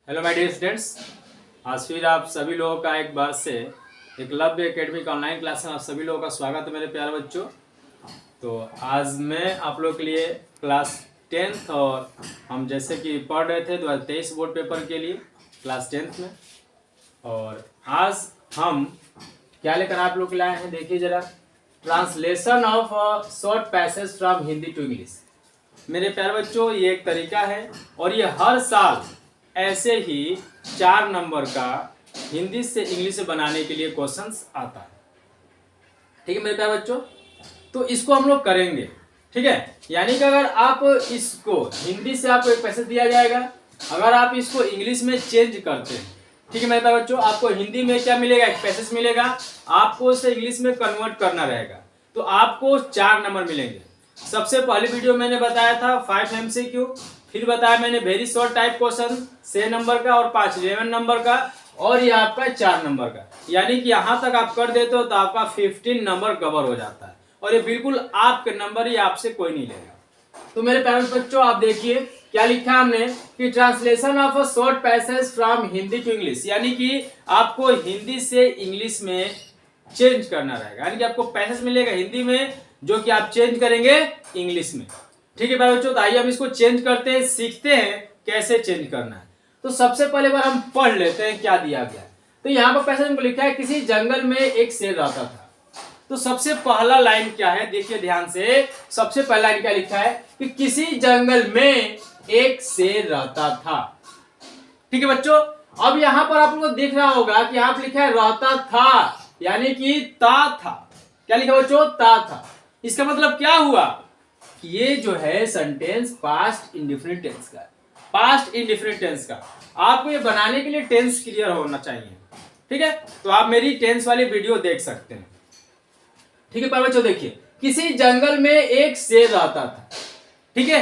Hello my dear students, आज फिर आप सभी लोगों का एक बार से एकलव्य एकेडमी ऑनलाइन क्लास में आप सभी लोगों का स्वागत है मेरे प्यारे बच्चों। तो आज मैं आप लोगों के लिए क्लास 10th और हम जैसे कि पढ़ रहे थे 2023 बोर्ड पेपर के लिए क्लास 10th में, और आज हम क्या लेकर आप लोग लाए हैं देखिए जरा। Translation of short passage from Hindi to English. मेरे प्यारे बच्चों, ये एक तरीका है और ये हर साल ऐसे ही 4 नंबर का हिंदी से इंग्लिश बनाने के लिए क्वेश्चंस आता है। ठीक है मेरे प्यारे बच्चों, तो इसको हम लोग करेंगे। ठीक है, यानी कि अगर आप इसको हिंदी से आपको एक पैसेज दिया जाएगा, अगर आप इसको इंग्लिश में चेंज करते हैं, ठीक है मेरे प्यारे बच्चों, आपको हिंदी में क्या मिलेगा, एक पैसेज मिलेगा, आपको उसे इंग्लिश में कन्वर्ट करना रहेगा, तो आपको 4 नंबर मिलेंगे। सबसे पहली वीडियो मैंने बताया था 5 MCQ, फिर बताया मैंने very short type question 6 number का और 5 11 नंबर का, और ये आपका 4 नंबर का। यानी कि यहाँ तक आप कर देते हो तो आपका 15 नंबर कवर हो जाता है, और ये बिल्कुल आपके नंबर ही आपसे कोई नहीं लेगा। तो मेरे प्यारे बच्चों, आप देखिए क्या लिखा हमने कि translation of a short passage from Hindi to English, यानी कि आपको हिंदी से इंग्लिश में चेंज करना रहेगा। यानी कि आपको पैसेज मिलेगा हिंदी में जो कि आप चेंज करेंगे इंग्लिश में। ठीक है प्यारे बच्चों, तो आइए हम इसको चेंज करते हैं, सीखते हैं कैसे चेंज करना है। तो सबसे पहले बार हम पढ़ लेते हैं क्या दिया गया। तो यहाँ पर पैसेज में लिखा है किसी जंगल में एक शेर रहता था। तो सबसे पहला लाइन क्या है देखिए ध्यान से। सबसे पहला लाइन क्या लिखा है कि किसी जंगल में एक शेर रहता था। ठीक है बच्चों, अब यहाँ पर आप लोग को दिख रहा होगा कि यहाँ पर लिखा है रहता था, यानी कि ता था। क्या लिखा बच्चों, ता था। इसका मतलब क्या हुआ, ये जो है सेंटेंस पास्ट इंडिफिनिट टेंस का, पास्ट इंडिफिनिट टेंस का। आपको ये बनाने के लिए टेंस क्लियर होना चाहिए। ठीक है, तो आप मेरी टेंस वाली वीडियो देख सकते हैं। ठीक है पर बच्चों देखिए, किसी जंगल में एक शेर रहता था। ठीक है,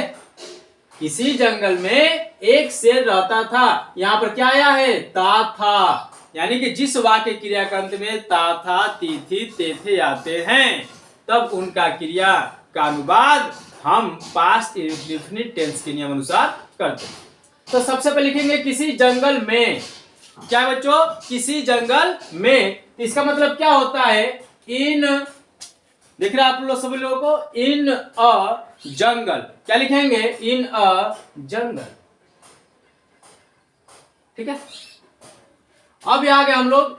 किसी जंगल में एक शेर रहता था। यहां पर क्या आया है, ता था, यानी कि जिस वाक्य क्रिया के अंत में ता था ती थी ते थे आते हैं, तब उनका क्रिया का अनुवाद हम पास्ट इंडेफिनिट टेंस के नियम अनुसार करते हैं। तो सबसे पहले लिखेंगे किसी जंगल में। क्या बच्चों, किसी जंगल में, इसका मतलब क्या होता है, इन, देख रहे आप लोग सभी लोगों को, इन अ जंगल। क्या लिखेंगे, इन अ जंगल। ठीक है, अब यहां गए हम लोग,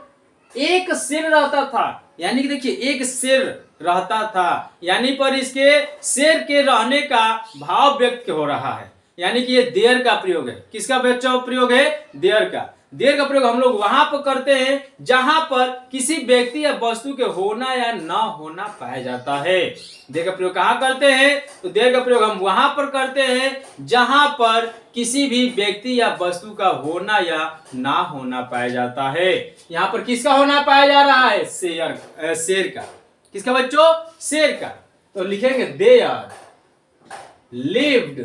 एक शेर रहता था, यानी कि देखिए एक शेर रहता था, यानी पर इसके शेर के रहने का भाव व्यक्त हो रहा है, यानी कि ये देयर का प्रयोग है। किसका बच्चों प्रयोग है, देयर का। देयर का प्रयोग हम लोग वहां पर करते हैं जहां पर किसी व्यक्ति या वस्तु के होना या ना होना पाया जाता है। देयर का प्रयोग कहां करते हैं, तो देयर का प्रयोग हम वहां पर करते हैं जहां पर किसी भी व्यक्ति या वस्तु का होना या ना होना पाया जाता है। यहां पर किसका होना पाया जा रहा है, शेर का। किसका बच्चों, शेर का। तो लिखेंगे देयर लिव्ड।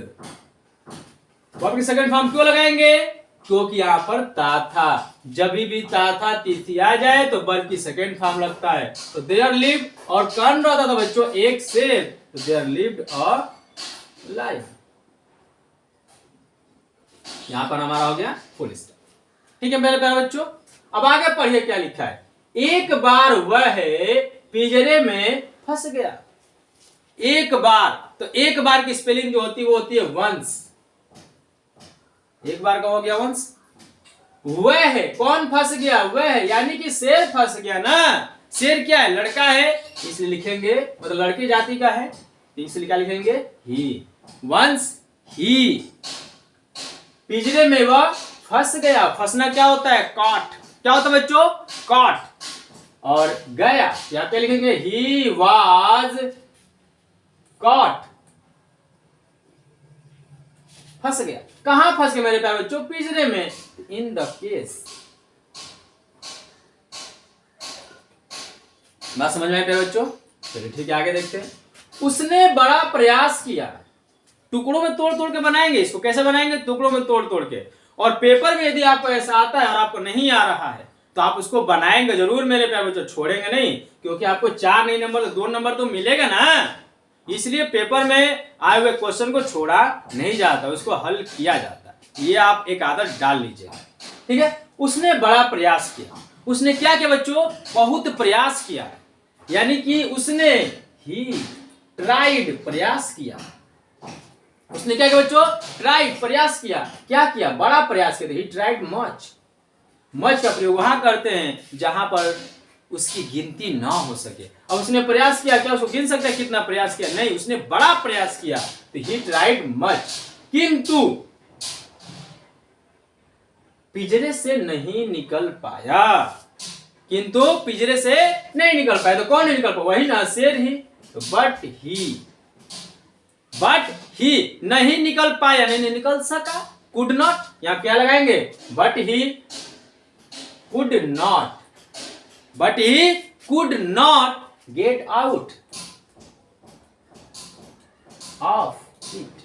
वर्ब की सेकंड फॉर्म क्यों लगाएंगे, क्योंकि यहां पर ता था। जब भी ता था तिथि आ जाए तो वर्ब की सेकंड फॉर्म लगता है। तो देयर लिव्ड, और कौन रहता था बच्चों, एक शेर, तो देयर लिव्ड अ लायन। यहां पर हमारा हो गया फुल स्टॉप। ठीक है मेरे प्यारे बच्चों, अब आगे पढ़िए क्या लिखा है। एक बार वह पिंजरे में फंस गया। एक बार, तो एक बार की स्पेलिंग जो होती है वो होती है वंस। एक बार का हो गया वंस। वह है, कौन फंस गया, वह है, यानी कि शेर फंस गया ना। शेर क्या है, लड़का है, इसलिए लिखेंगे, मतलब लड़की जाति का है, तो इसलिए क्या लिखेंगे, ही। वंस ही, पिंजरे में वह फंस गया। फंसना क्या होता है, कॉट। क्या होता है बच्चों, कॉट। और गया, यहां पे लिखेंगे ही वाज कॉट। फंस गया, कहां फंस गया मेरे प्यारे बच्चों, पिंजरे में, इन द केस। बात समझ में आए प्यारे बच्चों, चलिए ठीक है आगे देखते हैं। उसने बड़ा प्रयास किया, टुकड़ों में तोड़ तोड़ के बनाएंगे इसको। कैसे बनाएंगे, टुकड़ों में तोड़ तोड़ के। और पेपर में यदि आपको ऐसा आता है और आपको नहीं आ रहा है तो आप उसको बनाएंगे जरूर मेरे प्यारे बच्चों, छोड़ेंगे नहीं, क्योंकि आपको 4 नहीं नंबर तो 2 नंबर तो मिलेगा ना। इसलिए पेपर में आए हुए क्वेश्चन को छोड़ा नहीं जाता, उसको हल किया जाता है। ये आप एक आदत डाल लीजिए, ठीक है। उसने बड़ा प्रयास किया, उसने क्या किया बच्चों, बहुत प्रयास किया, यानी कि उसने ही ट्राइड प्रयास किया, उसने क्या किया बच्चों, ट्राइड प्रयास किया, क्या किया, बड़ा प्रयास किया। ही ट्राइड मच, मच का प्रयोग वहां करते हैं जहां पर उसकी गिनती ना हो सके। अब उसने प्रयास किया, क्या उसको गिन सकता है कितना प्रयास किया, नहीं, उसने बड़ा प्रयास किया, तो ही ट्राइड मच, किंतु पिंजरे से नहीं निकल पाया, किंतु पिंजरे से नहीं निकल पाया। तो कौन नहीं निकल पाया, वही ना, शेर ही। तो बट ही नहीं निकल पाया, नहीं निकल सका, कुड नॉट, यहां क्या लगाएंगे, but he could not, but he could not get out of it,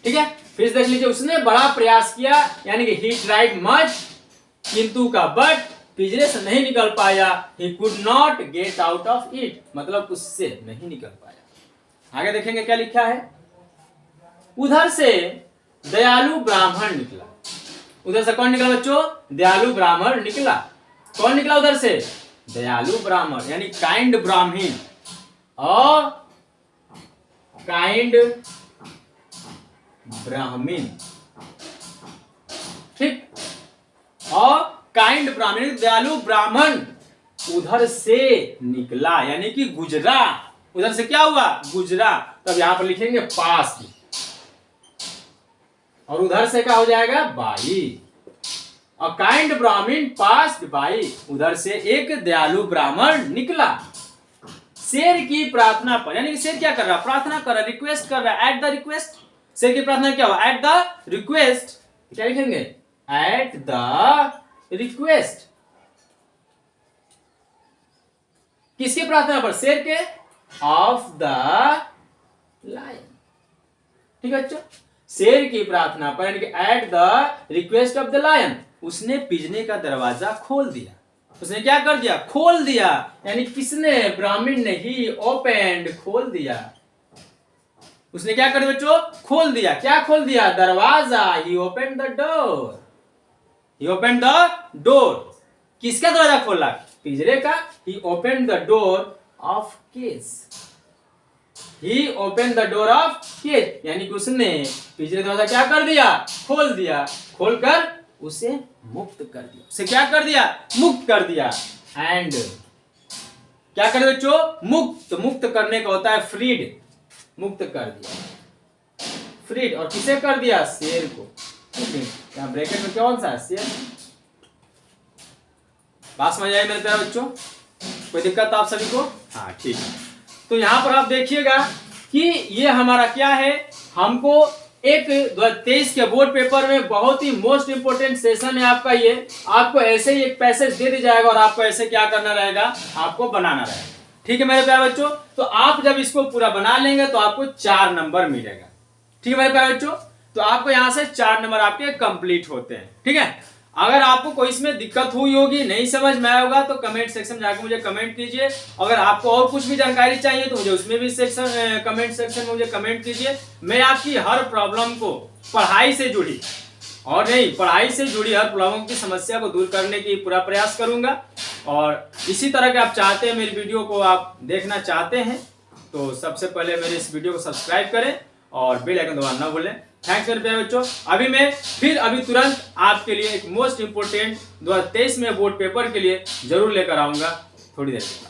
ठीक है। फिर देख लीजिए, उसने बड़ा प्रयास किया, यानी कि he tried much, किंतु का बट पिंजरे से नहीं निकल पाया, he could not get out of it, मतलब उससे नहीं निकल पाया। आगे देखेंगे क्या लिखा है, उधर से दयालु ब्राह्मण निकला, उधर से कौन निकला बच्चों, दयालु ब्राह्मण निकला। कौन निकला उधर से, दयालु ब्राह्मण, यानी काइंड ब्राह्मण, और काइंड ब्राह्मण, ठीक, और काइंड ब्राह्मण, दयालु ब्राह्मण उधर से निकला, यानी कि गुजरा, उधर से क्या हुआ, गुजरा। तब यहां पर लिखेंगे पास, और उधर से क्या हो जाएगा, बाई। A kind ब्राह्मण passed by, उधर से एक दयालु ब्राह्मण निकला शेर की प्रार्थना पर, यानी कि शेर क्या कर रहा, प्रार्थना कर रहा, रिक्वेस्ट कर रहा, एट द रिक्वेस्ट। शेर की प्रार्थना क्या हुआ, एट द रिक्वेस्ट, क्या लिखेंगे, एट द रिक्वेस्ट, किसकी प्रार्थना पर, शेर के, ऑफ द लायन, ठीक है बच्चों, शेर की प्रार्थना पर, यानी कि at the request of the lion, उसने पिंजरे का दरवाजा खोल दिया। उसने क्या कर दिया, खोल दिया, यानी किसने, ब्राह्मण ने, ही ओपेंड, खोल दिया। उसने क्या कर दिया बच्चों, खोल दिया, क्या खोल दिया, दरवाजा, he opened the door, he opened the door, किसका दरवाजा खोला, पिंजरे का। He opened the door of cage, he opened the door of cage, यानी कि उसने पिंजरे दरवाजा क्या कर दिया, खोल दिया, खोलकर उसे मुक्त कर दिया, उसे क्या कर दिया, मुक्त कर दिया। एंड क्या कर बच्चों, मुक्त, मुक्त करने का होता है फ्रीड, मुक्त कर दिया, फ्रीड, और किसे कर दिया, शेर को। यहाँ ब्रैकेट में कौन सा है, शेर। बात समझ आई मेरे प्यारे बच्चों, कोई दिक्कत आप सभी को, हाँ ठीक है। तो यहाँ पर आप देखिएगा कि ये हमारा क्या है, हमको एक 2023 के बोर्ड पेपर में बहुत ही मोस्ट इंपोर्टेंट सेशन है आपका ये। आपको ऐसे ही एक पैसेज दे दिया जाएगा और आपको ऐसे क्या करना रहेगा, आपको बनाना रहेगा, ठीक है मेरे प्यारे बच्चों। तो आप जब इसको पूरा बना लेंगे तो आपको 4 नंबर मिलेगा, ठीक है मेरे प्यारे बच्चों। तो आपको यहाँ से 4 नंबर आपके कंप्लीट होते हैं, ठीक है। अगर आपको कोई इसमें दिक्कत हुई होगी, नहीं समझ में आया होगा, तो कमेंट सेक्शन में जाकर मुझे कमेंट कीजिए। अगर आपको और कुछ भी जानकारी चाहिए तो मुझे उसमें भी कमेंट सेक्शन में मुझे कमेंट कीजिए। मैं आपकी हर प्रॉब्लम को, पढ़ाई से जुड़ी और नहीं, पढ़ाई से जुड़ी हर प्रॉब्लम की समस्या को दूर करने की पूरा प्रयास करूंगा। और इसी तरह के आप चाहते हैं, मेरी वीडियो को आप देखना चाहते हैं, तो सबसे पहले मेरे इस वीडियो को सब्सक्राइब करें और बेल आइकन दबाना ना भूलें। थैंक्स मेरे प्यारे बच्चों। अभी तुरंत आपके लिए एक मोस्ट इंपोर्टेंट 2023 में बोर्ड पेपर के लिए जरूर लेकर आऊंगा, थोड़ी देर में।